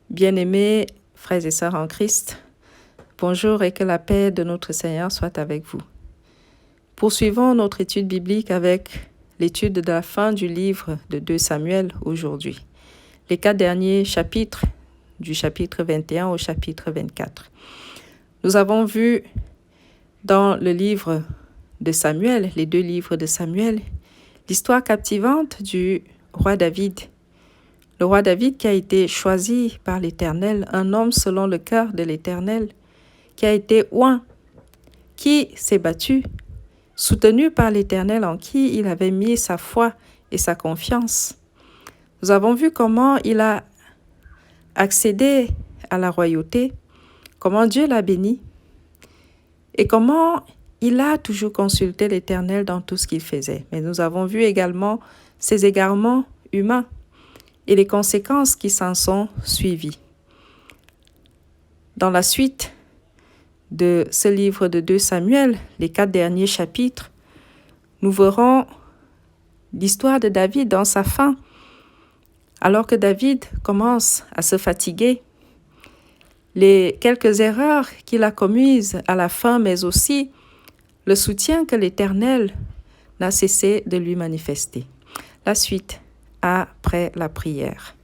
Bien-aimés frères et sœurs en Christ, bonjour et que la paix de notre Seigneur soit avec vous. Poursuivons notre étude biblique avec l'étude de la fin du livre de 2 Samuel aujourd'hui. Les 4 derniers chapitres, du chapitre 21 au chapitre 24. Nous avons vu dans le livre de Samuel, les 2 livres de Samuel, l'histoire captivante du roi David. Le roi David qui a été choisi par l'Éternel, un homme selon le cœur de l'Éternel, qui a été oint, qui s'est battu, soutenu par l'Éternel en qui il avait mis sa foi et sa confiance. Nous avons vu comment il a accédé à la royauté, comment Dieu l'a béni et comment il a toujours consulté l'Éternel dans tout ce qu'il faisait. Mais nous avons vu également ses égarements humains et les conséquences qui s'en sont suivies. Dans la suite de ce livre de 2 Samuel, les 4 derniers chapitres, nous verrons l'histoire de David dans sa fin. Alors que David commence à se fatiguer, les quelques erreurs qu'il a commises à la fin, mais aussi le soutien que l'Éternel n'a cessé de lui manifester. La suite après la prière.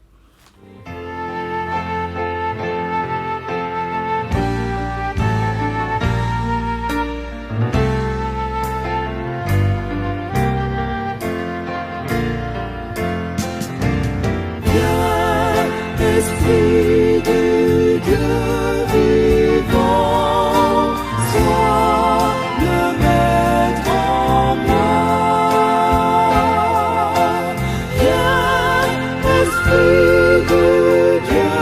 Esprit de Dieu vivant, sois le maître en moi. Viens, Esprit de Dieu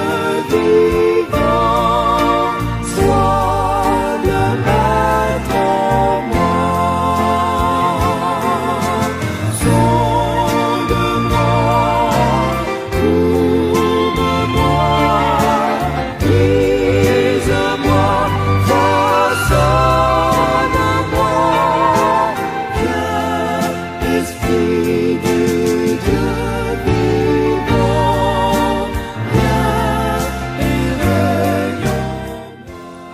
vivant, sois le maître en moi. Sonde-moi.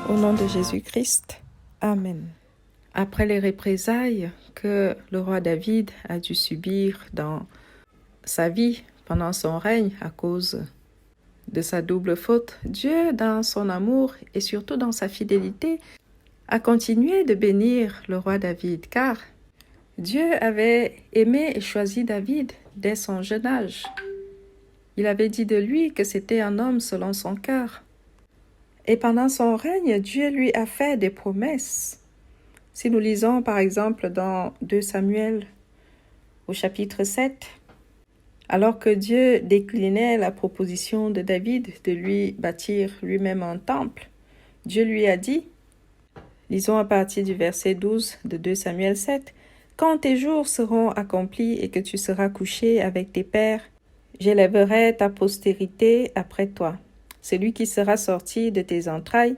Au nom de Jésus-Christ, Amen. Après les représailles que le roi David a dû subir dans sa vie pendant son règne à cause de sa double faute, Dieu, dans son amour et surtout dans sa fidélité, a continué de bénir le roi David, car Dieu avait aimé et choisi David dès son jeune âge. Il avait dit de lui que c'était un homme selon son cœur. Et pendant son règne, Dieu lui a fait des promesses. Si nous lisons par exemple dans 2 Samuel au chapitre 7, alors que Dieu déclinait la proposition de David de lui bâtir lui-même un temple, Dieu lui a dit, lisons à partir du verset 12 de 2 Samuel 7, « Quand tes jours seront accomplis et que tu seras couché avec tes pères, j'élèverai ta postérité après toi. Celui qui sera sorti de tes entrailles,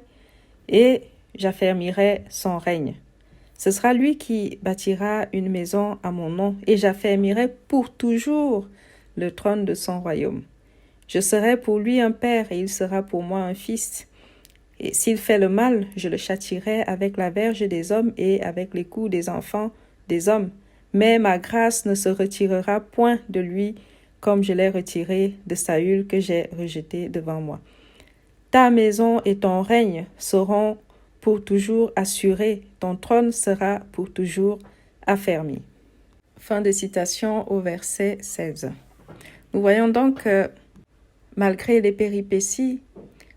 et j'affermirai son règne. Ce sera lui qui bâtira une maison à mon nom, et j'affermirai pour toujours le trône de son royaume. Je serai pour lui un père, et il sera pour moi un fils. Et s'il fait le mal, je le châtierai avec la verge des hommes et avec les coups des enfants des hommes. Mais ma grâce ne se retirera point de lui, comme je l'ai retiré de Saül que j'ai rejeté devant moi. Ta maison et ton règne seront pour toujours assurés, ton trône sera pour toujours affermi. » Fin de citation au verset 16. Nous voyons donc que malgré les péripéties,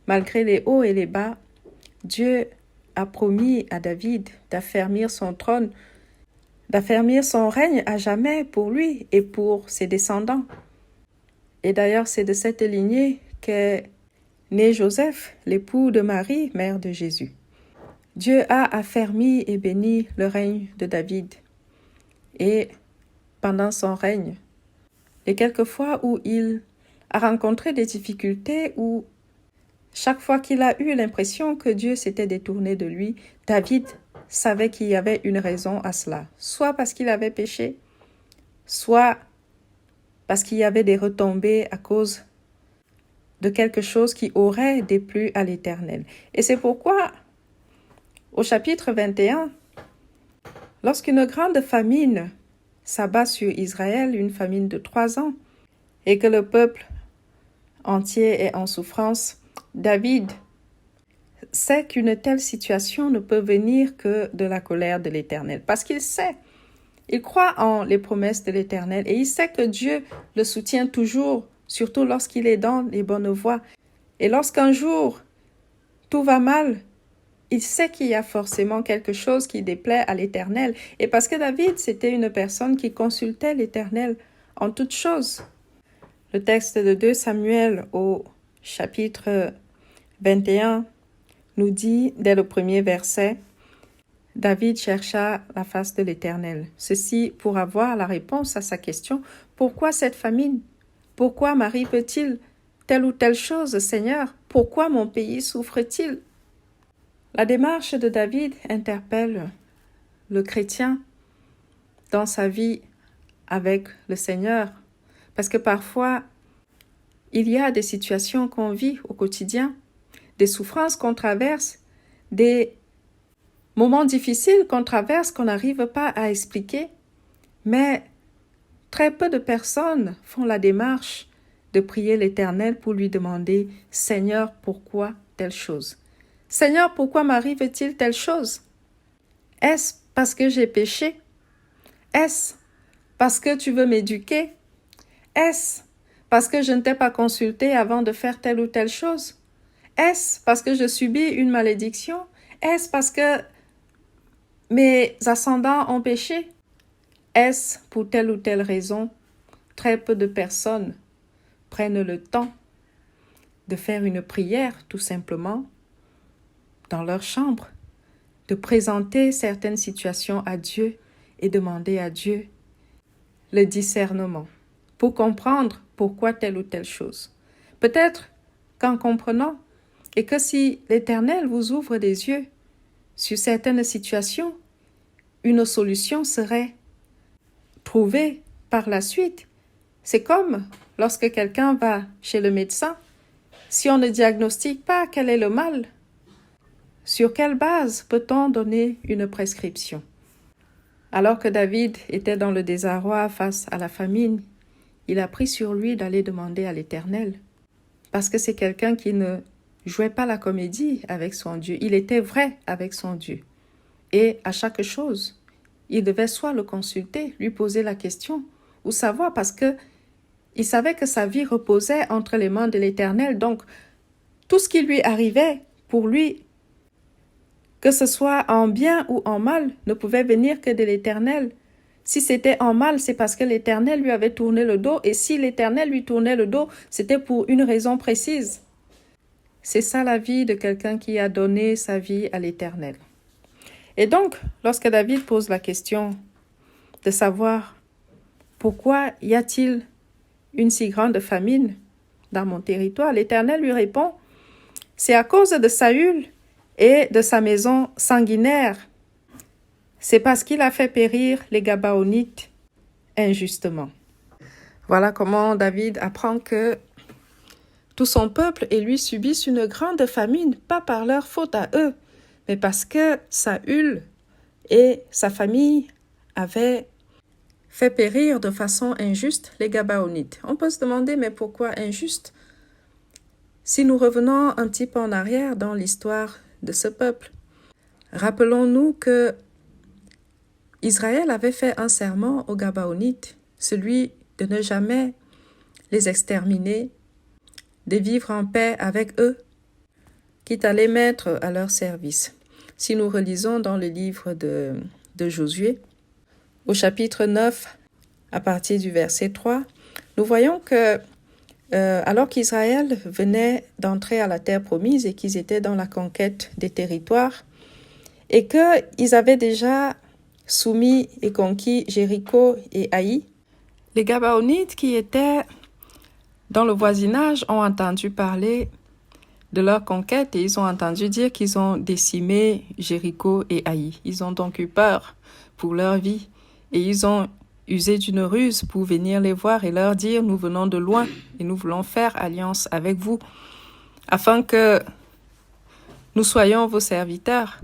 malgré les hauts et les bas, Dieu a promis à David d'affermir son trône, d'affermir son règne à jamais pour lui et pour ses descendants. Et d'ailleurs, c'est de cette lignée qu'est né Joseph, l'époux de Marie, mère de Jésus. Dieu a affermi et béni le règne de David. Et pendant son règne, les quelques fois où il a rencontré des difficultés, où chaque fois qu'il a eu l'impression que Dieu s'était détourné de lui, David savait qu'il y avait une raison à cela. Soit parce qu'il avait péché, soit parce qu'il y avait des retombées à cause de quelque chose qui aurait déplu à l'Éternel. Et c'est pourquoi, au chapitre 21, lorsqu'une grande famine s'abat sur Israël, une famine de 3 ans, et que le peuple entier est en souffrance, David sait qu'une telle situation ne peut venir que de la colère de l'Éternel. Parce qu'il sait, il croit en les promesses de l'Éternel et il sait que Dieu le soutient toujours, surtout lorsqu'il est dans les bonnes voies. Et lorsqu'un jour tout va mal, il sait qu'il y a forcément quelque chose qui déplaît à l'Éternel. Et parce que David, c'était une personne qui consultait l'Éternel en toutes choses. Le texte de 2 Samuel au chapitre 21 nous dit, dès le premier verset, David chercha la face de l'Éternel. Ceci pour avoir la réponse à sa question, pourquoi cette famine? Pourquoi m'arrive-t-il telle ou telle chose, Seigneur? Pourquoi mon pays souffre-t-il? La démarche de David interpelle le chrétien dans sa vie avec le Seigneur, parce que parfois, il y a des situations qu'on vit au quotidien, des souffrances qu'on traverse, des moments difficiles qu'on traverse qu'on n'arrive pas à expliquer, mais très peu de personnes font la démarche de prier l'Éternel pour lui demander « Seigneur, pourquoi telle chose? Seigneur, pourquoi m'arrive-t-il telle chose? Est-ce parce que j'ai péché? Est-ce parce que tu veux m'éduquer? Est-ce parce que je ne t'ai pas consulté avant de faire telle ou telle chose? Est-ce parce que je subis une malédiction? Est-ce parce que mes ascendants ont péché? Est-ce pour telle ou telle raison? Très peu de personnes prennent le temps de faire une prière, tout simplement, dans leur chambre, de présenter certaines situations à Dieu et demander à Dieu le discernement pour comprendre pourquoi telle ou telle chose. Peut-être qu'en comprenant et que si l'Éternel vous ouvre des yeux sur certaines situations, une solution serait trouvée par la suite. C'est comme lorsque quelqu'un va chez le médecin, si on ne diagnostique pas quel est le mal, sur quelle base peut-on donner une prescription? Alors que David était dans le désarroi face à la famine, il a pris sur lui d'aller demander à l'Éternel, parce que c'est quelqu'un qui ne jouait pas la comédie avec son Dieu, il était vrai avec son Dieu. Et à chaque chose, il devait soit le consulter, lui poser la question, ou savoir, parce que il savait que sa vie reposait entre les mains de l'Éternel. Donc, tout ce qui lui arrivait, pour lui, que ce soit en bien ou en mal, ne pouvait venir que de l'Éternel. Si c'était en mal, c'est parce que l'Éternel lui avait tourné le dos, et si l'Éternel lui tournait le dos, c'était pour une raison précise. C'est ça la vie de quelqu'un qui a donné sa vie à l'Éternel. Et donc, lorsque David pose la question de savoir pourquoi y a-t-il une si grande famine dans mon territoire, l'Éternel lui répond, c'est à cause de Saül et de sa maison sanguinaire. C'est parce qu'il a fait périr les Gabaonites injustement. Voilà comment David apprend que tout son peuple et lui subissent une grande famine, pas par leur faute à eux, mais parce que Saül et sa famille avaient fait périr de façon injuste les Gabaonites. On peut se demander, mais pourquoi injuste? Si nous revenons un petit peu en arrière dans l'histoire de ce peuple, rappelons-nous que Israël avait fait un serment aux Gabaonites, celui de ne jamais les exterminer, de vivre en paix avec eux, quitte à les mettre à leur service. Si nous relisons dans le livre de Josué, au chapitre 9, à partir du verset 3, nous voyons que alors qu'Israël venait d'entrer à la terre promise et qu'ils étaient dans la conquête des territoires, et qu'ils avaient déjà soumis et conquis Jéricho et Haï, les Gabaonites qui étaient dans le voisinage ont entendu parler de leur conquête et ils ont entendu dire qu'ils ont décimé Jéricho et Haï. Ils ont donc eu peur pour leur vie et ils ont usé d'une ruse pour venir les voir et leur dire « Nous venons de loin et nous voulons faire alliance avec vous afin que nous soyons vos serviteurs. »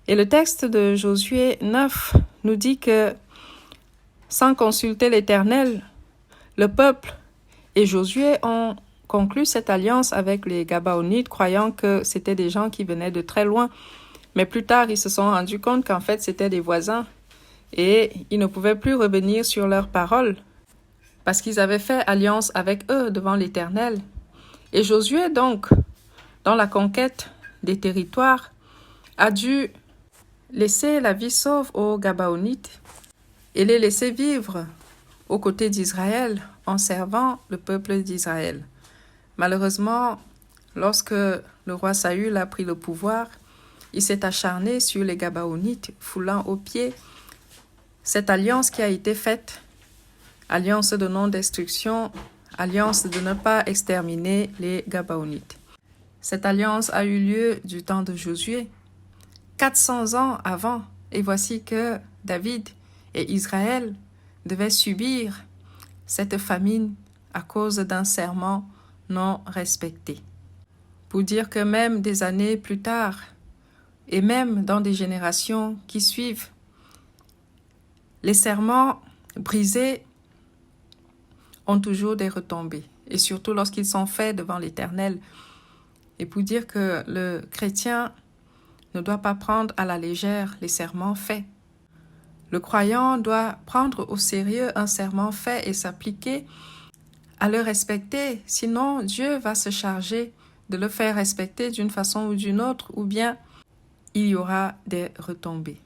Et le texte de Josué 9 nous dit que sans consulter l'Éternel, le peuple et Josué ont conclu cette alliance avec les Gabaonites, croyant que c'était des gens qui venaient de très loin. Mais plus tard, ils se sont rendus compte qu'en fait, c'était des voisins et ils ne pouvaient plus revenir sur leurs paroles parce qu'ils avaient fait alliance avec eux devant l'Éternel. Et Josué, donc, dans la conquête des territoires, a dû laisser la vie sauve aux Gabaonites et les laisser vivre aux côtés d'Israël en servant le peuple d'Israël. Malheureusement, lorsque le roi Saül a pris le pouvoir, il s'est acharné sur les Gabaonites, foulant aux pieds cette alliance qui a été faite, alliance de non-destruction, alliance de ne pas exterminer les Gabaonites. Cette alliance a eu lieu du temps de Josué, 400 ans avant, et voici que David et Israël devaient subir cette famine à cause d'un serment non respecté. Pour dire que même des années plus tard, et même dans des générations qui suivent, les serments brisés ont toujours des retombées, et surtout lorsqu'ils sont faits devant l'Éternel. Et pour dire que le chrétien ne doit pas prendre à la légère les serments faits. Le croyant doit prendre au sérieux un serment fait et s'appliquer à le respecter, sinon Dieu va se charger de le faire respecter d'une façon ou d'une autre, ou bien il y aura des retombées.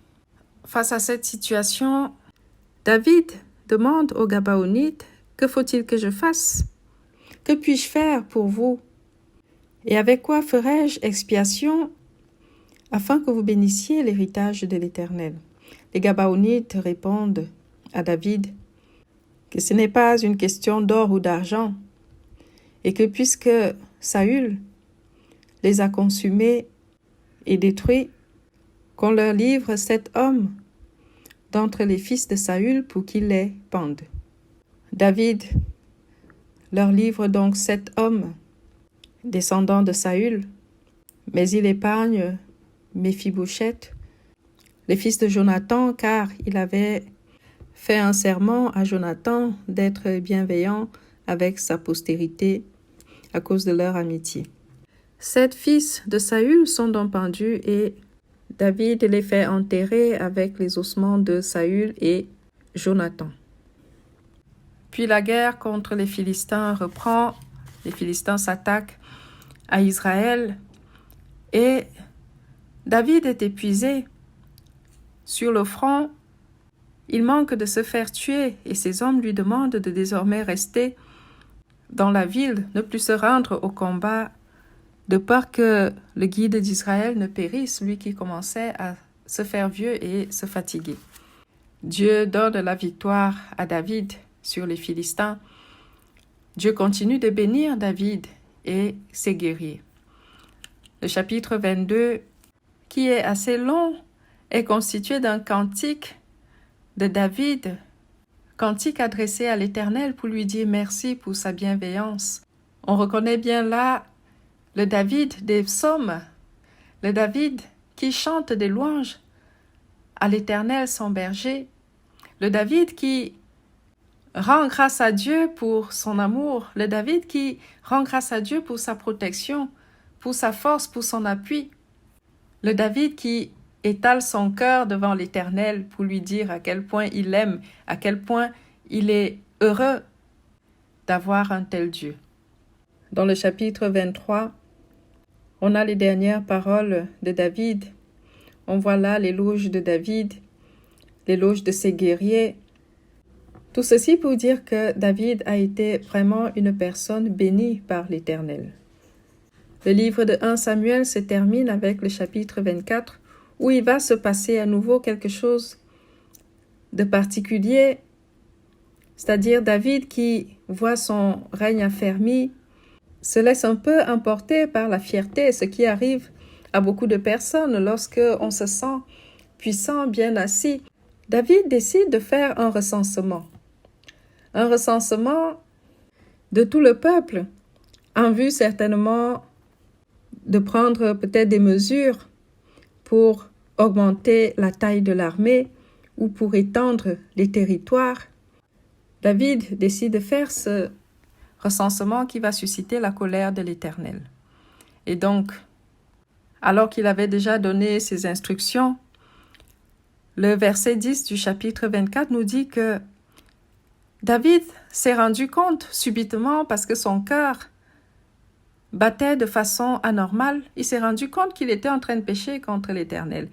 Face à cette situation, David demande aux Gabaonites « Que faut-il que je fasse? Que puis-je faire pour vous? Et avec quoi ferai-je expiation afin que vous bénissiez l'héritage de l'Éternel ?» Les Gabaonites répondent à David que ce n'est pas une question d'or ou d'argent et que puisque Saül les a consumés et détruits, qu'on leur livre 7 hommes d'entre les fils de Saül pour qu'ils les pendent. David leur livre donc 7 hommes descendants de Saül, mais il épargne Méphibosheth, le fils de Jonathan, car il avait fait un serment à Jonathan d'être bienveillant avec sa postérité à cause de leur amitié. 7 fils de Saül sont donc pendus et David les fait enterrer avec les ossements de Saül et Jonathan. Puis la guerre contre les Philistins reprend. Les Philistins s'attaquent à Israël et David est épuisé. Sur le front, il manque de se faire tuer et ses hommes lui demandent de désormais rester dans la ville, ne plus se rendre au combat, de peur que le guide d'Israël ne périsse, lui qui commençait à se faire vieux et se fatiguer. Dieu donne la victoire à David sur les Philistins. Dieu continue de bénir David et ses guerriers. Le chapitre 22, qui est assez long, est constitué d'un cantique de David, cantique adressé à l'Éternel pour lui dire merci pour sa bienveillance. On reconnaît bien là le David des psaumes, le David qui chante des louanges à l'Éternel son berger, le David qui rend grâce à Dieu pour son amour, le David qui rend grâce à Dieu pour sa protection, pour sa force, pour son appui, le David qui étale son cœur devant l'Éternel pour lui dire à quel point il l'aime, à quel point il est heureux d'avoir un tel Dieu. Dans le chapitre 23, on a les dernières paroles de David. On voit là l'éloge de David, l'éloge de ses guerriers. Tout ceci pour dire que David a été vraiment une personne bénie par l'Éternel. Le livre de 1 Samuel se termine avec le chapitre 24 où il va se passer à nouveau quelque chose de particulier, c'est-à-dire David qui voit son règne affermi, se laisse un peu emporter par la fierté, ce qui arrive à beaucoup de personnes lorsque on se sent puissant, bien assis. David décide de faire un recensement de tout le peuple, en vue certainement de prendre peut-être des mesures pour augmenter la taille de l'armée ou pour étendre les territoires. David décide de faire ce recensement qui va susciter la colère de l'Éternel. Et donc, alors qu'il avait déjà donné ses instructions, le verset 10 du chapitre 24 nous dit que David s'est rendu compte subitement, parce que son cœur battait de façon anormale, il s'est rendu compte qu'il était en train de pécher contre l'Éternel.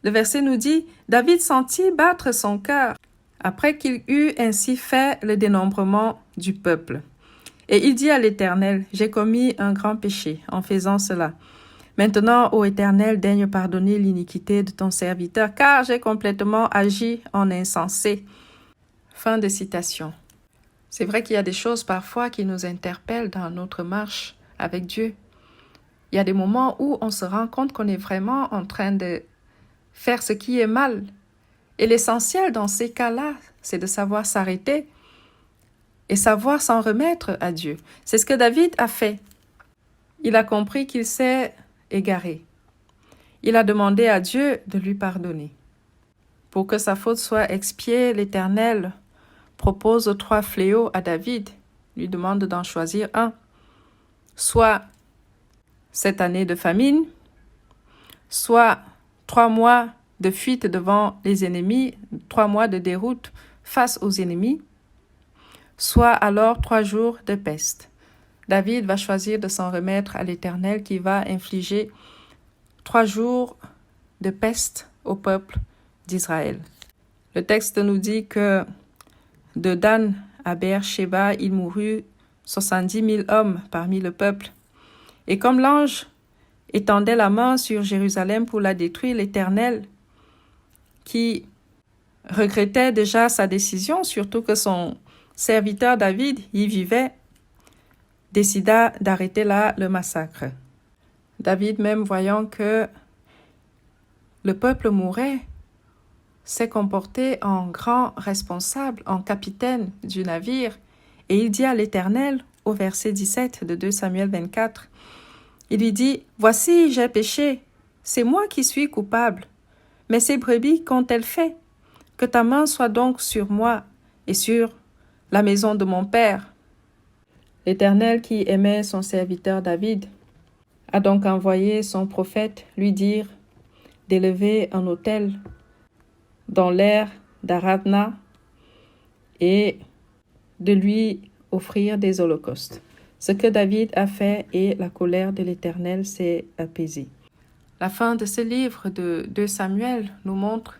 Le verset nous dit, David sentit battre son cœur après qu'il eut ainsi fait le dénombrement du peuple. Et il dit à l'Éternel, j'ai commis un grand péché en faisant cela. Maintenant, ô Éternel, daigne pardonner l'iniquité de ton serviteur, car j'ai complètement agi en insensé. Fin de citation. C'est vrai qu'il y a des choses parfois qui nous interpellent dans notre marche avec Dieu. Il y a des moments où on se rend compte qu'on est vraiment en train de faire ce qui est mal. Et l'essentiel dans ces cas-là, c'est de savoir s'arrêter et savoir s'en remettre à Dieu. C'est ce que David a fait. Il a compris qu'il s'est égaré. Il a demandé à Dieu de lui pardonner. Pour que sa faute soit expiée, l'Éternel propose 3 fléaux à David, lui demande d'en choisir un. Soit 7 années de famine, soit 3 mois de fuite devant les ennemis, 3 mois de déroute face aux ennemis, soit alors 3 jours de peste. David va choisir de s'en remettre à l'Éternel qui va infliger 3 jours de peste au peuple d'Israël. Le texte nous dit que de Dan à Beer-Sheba, il mourut 70 000 hommes parmi le peuple. Et comme l'ange étendait la main sur Jérusalem pour la détruire, l'Éternel, qui regrettait déjà sa décision, surtout que son serviteur David y vivait, décida d'arrêter là le massacre. David, même voyant que le peuple mourait, s'est comporté en grand responsable, en capitaine du navire, et il dit à l'Éternel, au verset 17 de 2 Samuel 24, il lui dit, « Voici, j'ai péché, c'est moi qui suis coupable, mais ces brebis qu'ont-elles fait? Que ta main soit donc sur moi et sur la maison de mon père. » L'Éternel, qui aimait son serviteur David, a donc envoyé son prophète lui dire d'élever un autel dans l'aire d'Aravna et de lui offrir des holocaustes. Ce que David a fait et la colère de l'Éternel s'est apaisée. La fin de ce livre de 2 Samuel nous montre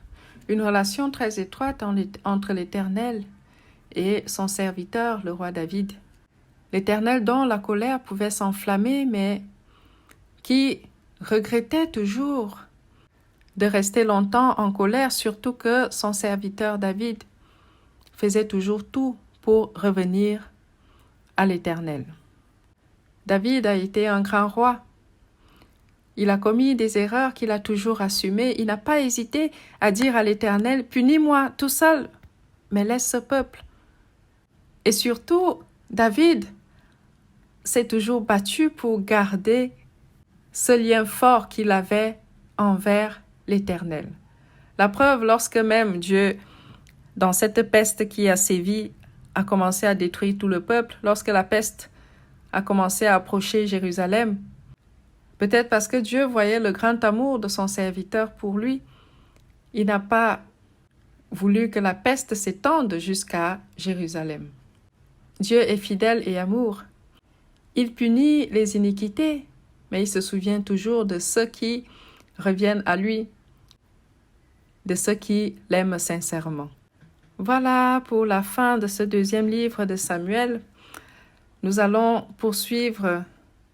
une relation très étroite entre l'Éternel et son serviteur, le roi David. L'Éternel dont la colère pouvait s'enflammer, mais qui regrettait toujours de rester longtemps en colère, surtout que son serviteur David faisait toujours tout pour revenir à l'Éternel. David a été un grand roi. Il a commis des erreurs qu'il a toujours assumées. Il n'a pas hésité à dire à l'Éternel, « Punis-moi tout seul, mais laisse ce peuple. » Et surtout, David s'est toujours battu pour garder ce lien fort qu'il avait envers l'Éternel. La preuve, lorsque même Dieu, dans cette peste qui a sévi, a commencé à détruire tout le peuple, lorsque la peste a commencé à approcher Jérusalem, peut-être parce que Dieu voyait le grand amour de son serviteur pour lui, il n'a pas voulu que la peste s'étende jusqu'à Jérusalem. Dieu est fidèle et amour. Il punit les iniquités, mais il se souvient toujours de ceux qui reviennent à lui, de ceux qui l'aiment sincèrement. Voilà pour la fin de ce 2e livre de Samuel. Nous allons poursuivre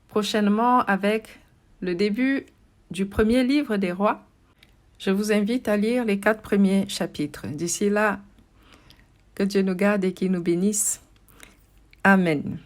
prochainement avec le début du 1er livre des rois. Je vous invite à lire les 4 premiers chapitres. D'ici là, que Dieu nous garde et qu'il nous bénisse. Amen.